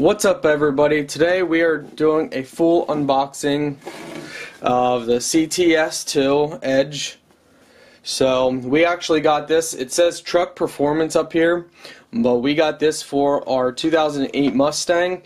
What's up, everybody? Today we are doing a full unboxing of the CTS2 Edge. So we actually got this. It says truck performance up here, but we got this for our 2008 Mustang.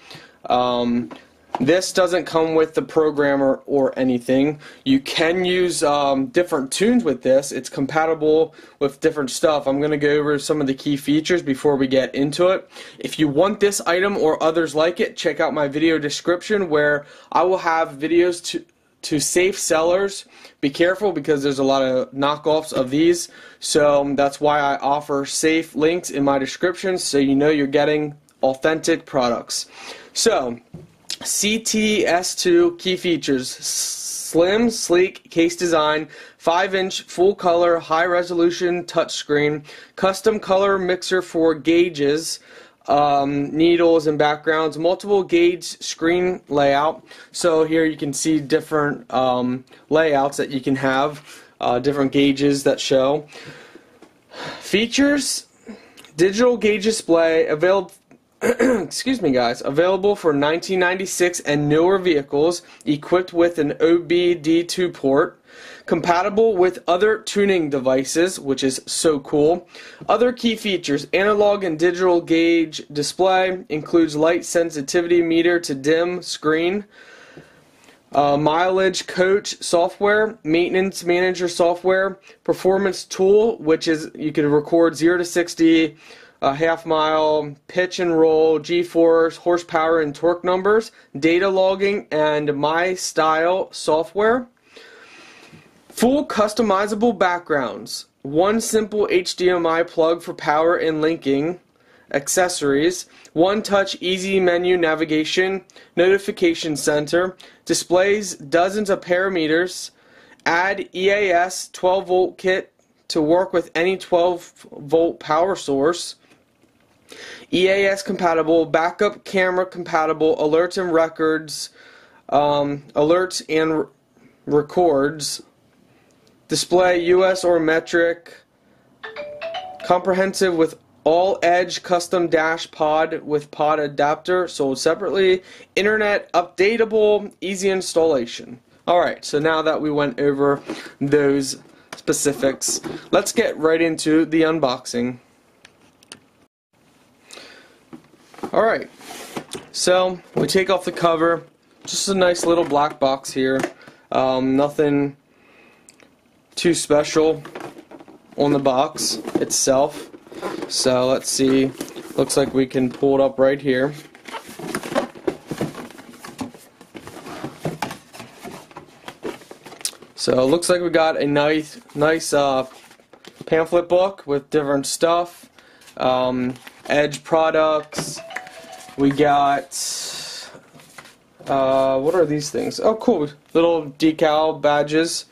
This doesn't come with the programmer or anything. You can use different tunes with this. It's compatible with different stuff. I'm going to go over some of the key features before we get into it. If you want this item or others like it, check out my video description where I will have videos to safe sellers. Be careful because there's a lot of knockoffs of these. So that's why I offer safe links in my description so you know you're getting authentic products. So CTS2 key features: slim, sleek case design, 5-inch full color, high resolution touchscreen, custom color mixer for gauges, needles and backgrounds, multiple gauge screen layout. So here you can see different layouts that you can have, different gauges that show. Features: digital gauge display available. Excuse me, guys. Available for 1996 and newer vehicles, equipped with an OBDII port, compatible with other tuning devices, which is so cool. Other key features: analog and digital gauge display, includes light sensitivity meter to dim screen, mileage coach software, maintenance manager software, performance tool, which is you can record 0 to 60. Half mile, pitch and roll, G-force, horsepower and torque numbers, data logging, and My Style software. Full customizable backgrounds, one simple HDMI plug for power and linking, accessories, one touch easy menu navigation, notification center, displays dozens of parameters, add EAS 12 volt kit to work with any 12 volt power source, EAS compatible, backup camera compatible, alerts and records, alerts and records, display US or metric, comprehensive with all edge custom dash pod with pod adapter sold separately, internet updatable, easy installation. Alright, so now that we went over those specifics, let's get right into the unboxing. Alright, so we take off the cover, just a nice little black box here, nothing too special on the box itself. So let's see, looks like we can pull it up right here. So it looks like we got a nice pamphlet book with different stuff, Edge products. We got, what are these things? Oh, cool, little decal badges.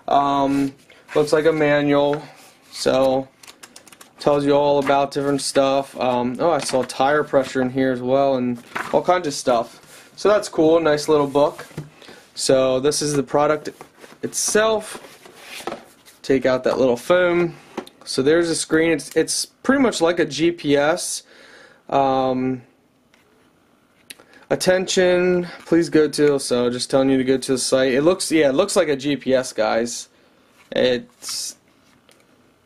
Looks like a manual, so tells you all about different stuff. Oh, I saw tire pressure in here as well, and all kinds of stuff. So that's cool, nice little book. So this is the product itself. Take out that little foam. So there's a screen. It's pretty much like a GPS. Attention, please go to, so just telling you to go to the site. It looks like a GPS, guys. It's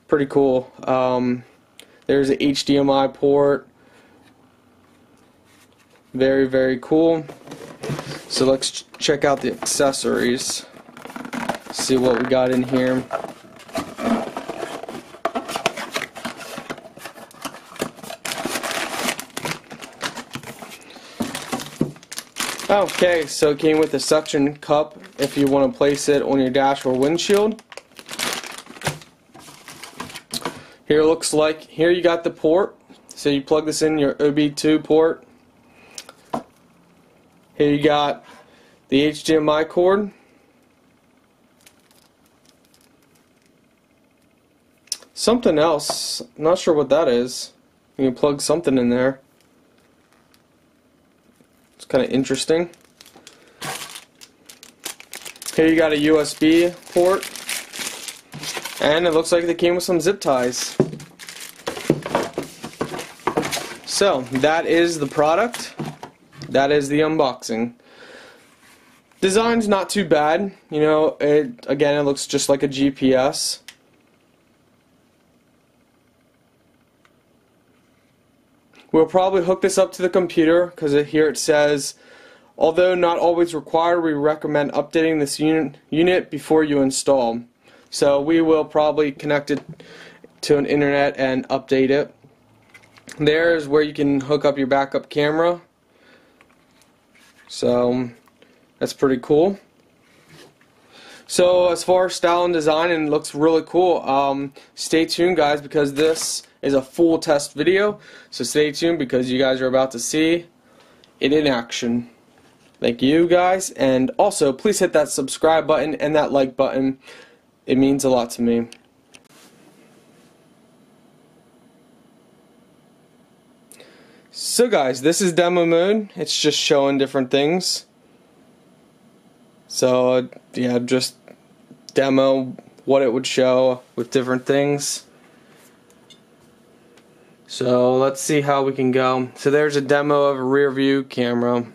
pretty cool. There's an HDMI port. Very, very cool. So let's check out the accessories. See what we got in here. Okay, so it came with a suction cup if you want to place it on your dash or windshield. Here looks like, here you got the port, so you plug this in your OBDII port. Here you got the HDMI cord. Something else, not sure what that is. You can plug something in there. It's kind of interesting. Here you got a USB port, and it looks like they came with some zip ties. So that is the product. that is the unboxing. Design's not too bad, you know. Again, it looks just like a GPS. We'll probably hook this up to the computer because here it says, although not always required, we recommend updating this unit before you install. So we will probably connect it to an internet and update it. There's where you can hook up your backup camera. So that's pretty cool. So as far as style and design, and it looks really cool. Stay tuned, guys, because this is a full test video. So stay tuned because you guys are about to see it in action. Thank you, guys, and also please hit that subscribe button and that like button. It means a lot to me. So guys, this is demo mode. It's just showing different things. So yeah, just demo what it would show with different things. So let's see how we can go. So there's a demo of a rear view camera.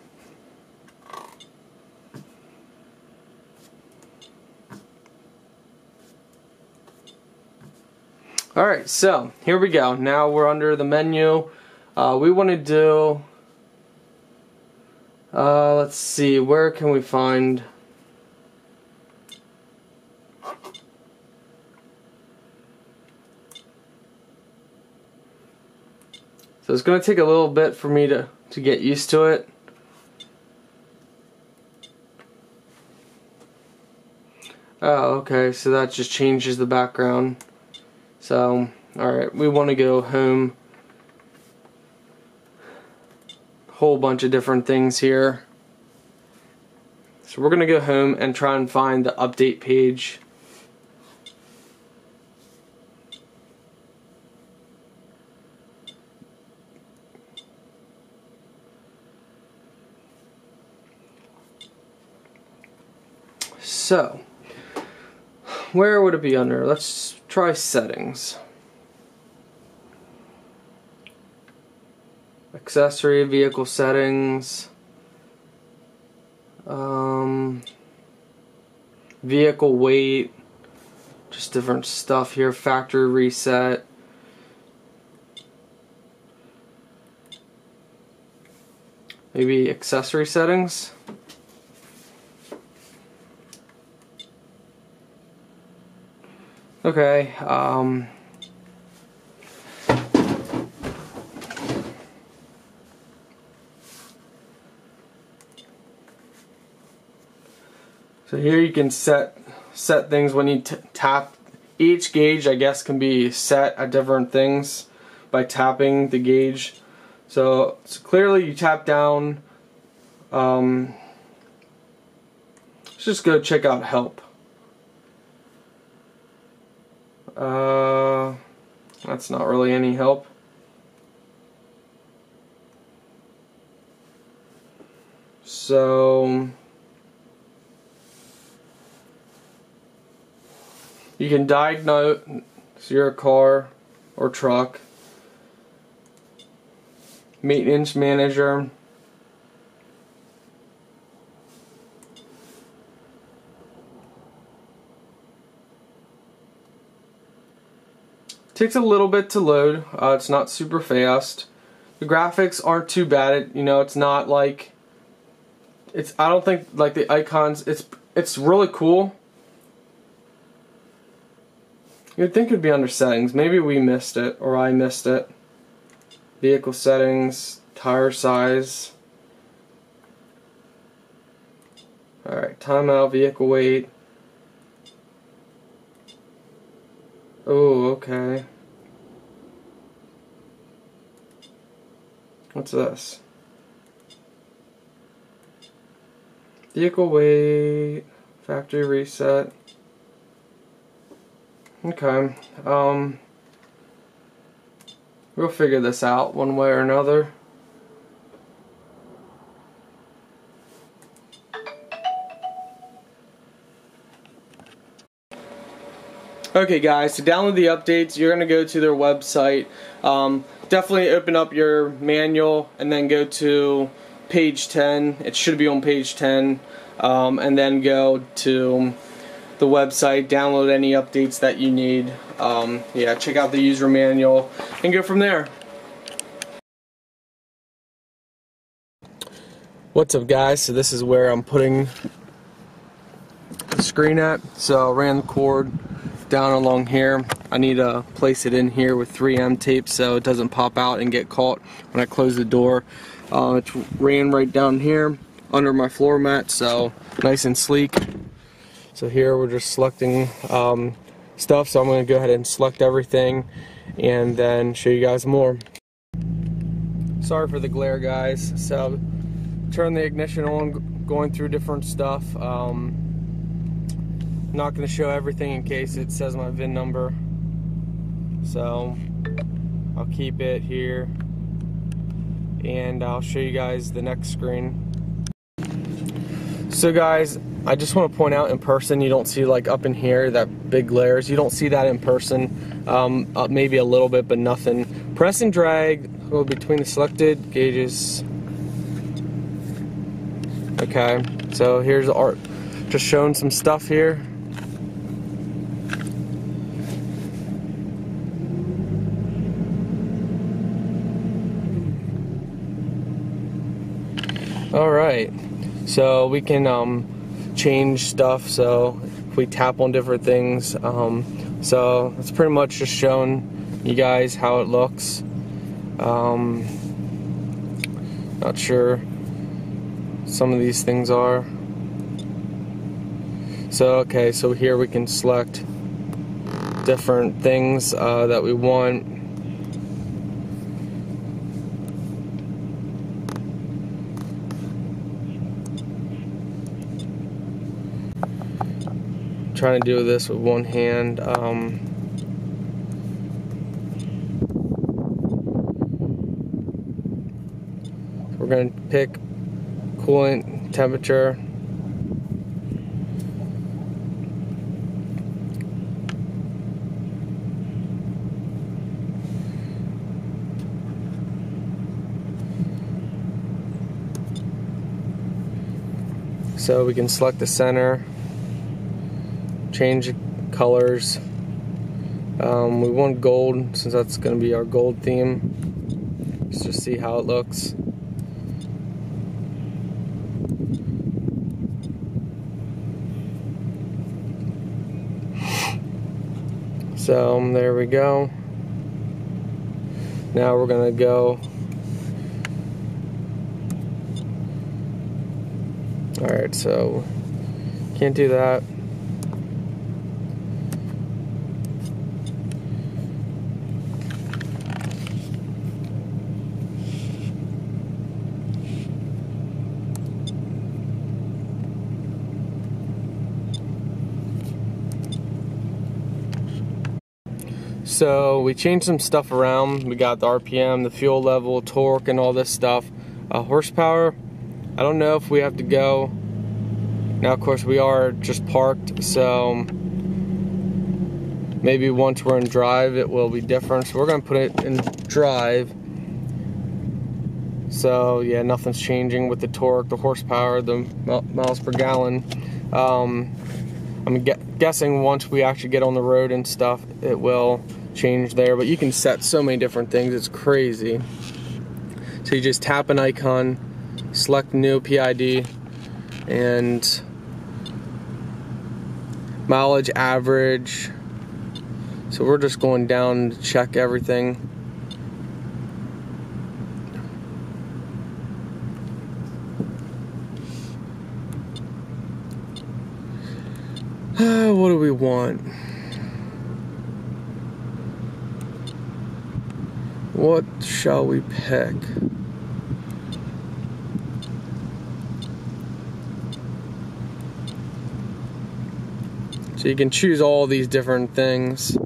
Alright, so here we go. Now we're under the menu. We want to do, let's see, where can we find, so it's going to take a little bit for me to get used to it. Oh, okay, so that just changes the background. So, alright, we want to go home. Whole bunch of different things here. So we're going to go home and try and find the update page. So, where would it be under? Let's try settings. Accessory, vehicle settings, vehicle weight, just different stuff here, factory reset. Maybe accessory settings. Okay, so here you can set things when you tap. Each gauge, I guess, can be set at different things by tapping the gauge. So clearly you tap down. Let's just go check out help. That's not really any help. So you can diagnose your car or truck. Maintenance manager. Takes a little bit to load. It's not super fast. The graphics aren't too bad. You know, it's not like I don't think like the icons. It's really cool. You'd think it'd be under settings. Maybe we missed it, or I missed it. Vehicle settings, tire size. Alright, timeout, vehicle weight. Oh, okay. What's this? Vehicle weight, factory reset. Okay. We'll figure this out one way or another. Okay guys, to download the updates, you're going to go to their website. Definitely open up your manual and then go to page 10. It should be on page 10, and then go to the website, download any updates that you need. Yeah, check out the user manual and go from there. What's up, guys? So this is where I'm putting the screen at. So I ran the cord down along here. I need to place it in here with 3M tape so it doesn't pop out and get caught when I close the door. It's ran right down here under my floor mat, so nice and sleek. So here we're just selecting stuff, so I'm going to go ahead and select everything and then show you guys more. Sorry for the glare, guys. So turn the ignition on, going through different stuff. I'm not going to show everything in case it says my VIN number, so I'll keep it here and I'll show you guys the next screen. So guys, I just want to point out, in person you don't see, like up in here, that big glares. You don't see that in person. Maybe a little bit, but nothing. Press and drag go between the selected gauges. Okay, so here's the art, just showing some stuff here. Alright, so we can change stuff, so if we tap on different things, so it's pretty much just showing you guys how it looks. Not sure some of these things are. So okay, so here we can select different things that we want. Trying to do this with one hand. We're going to pick coolant temperature. So we can select the center, change colors. We want gold, since that's going to be our gold theme. Let's just see how it looks. So there we go. Now we're going to go. Alright, so can't do that. So we changed some stuff around. We got the RPM, the fuel level, torque, and all this stuff. Horsepower, I don't know if we have to go. Now, of course, we are just parked, so maybe once we're in drive it will be different. So we're going to put it in drive. So yeah, nothing's changing with the torque, the horsepower, the miles per gallon. I'm guessing once we actually get on the road and stuff, it will change there, but you can set so many different things, it's crazy. So you just tap an icon, select new PID, and mileage average. So we're just going down to check everything. What do we want? What shall we pick? So you can choose all these different things.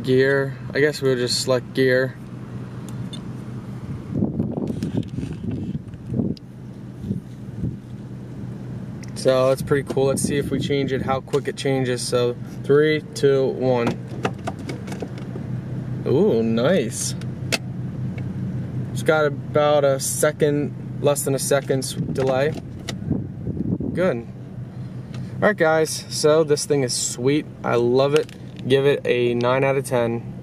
Gear, I guess we'll just select gear. So that's pretty cool. Let's see if we change it, how quick it changes. So 3, 2, 1. Ooh, nice. It's got about a second, less than a second's delay. Good. Alright guys, so this thing is sweet. I love it. Give it a 9 out of 10.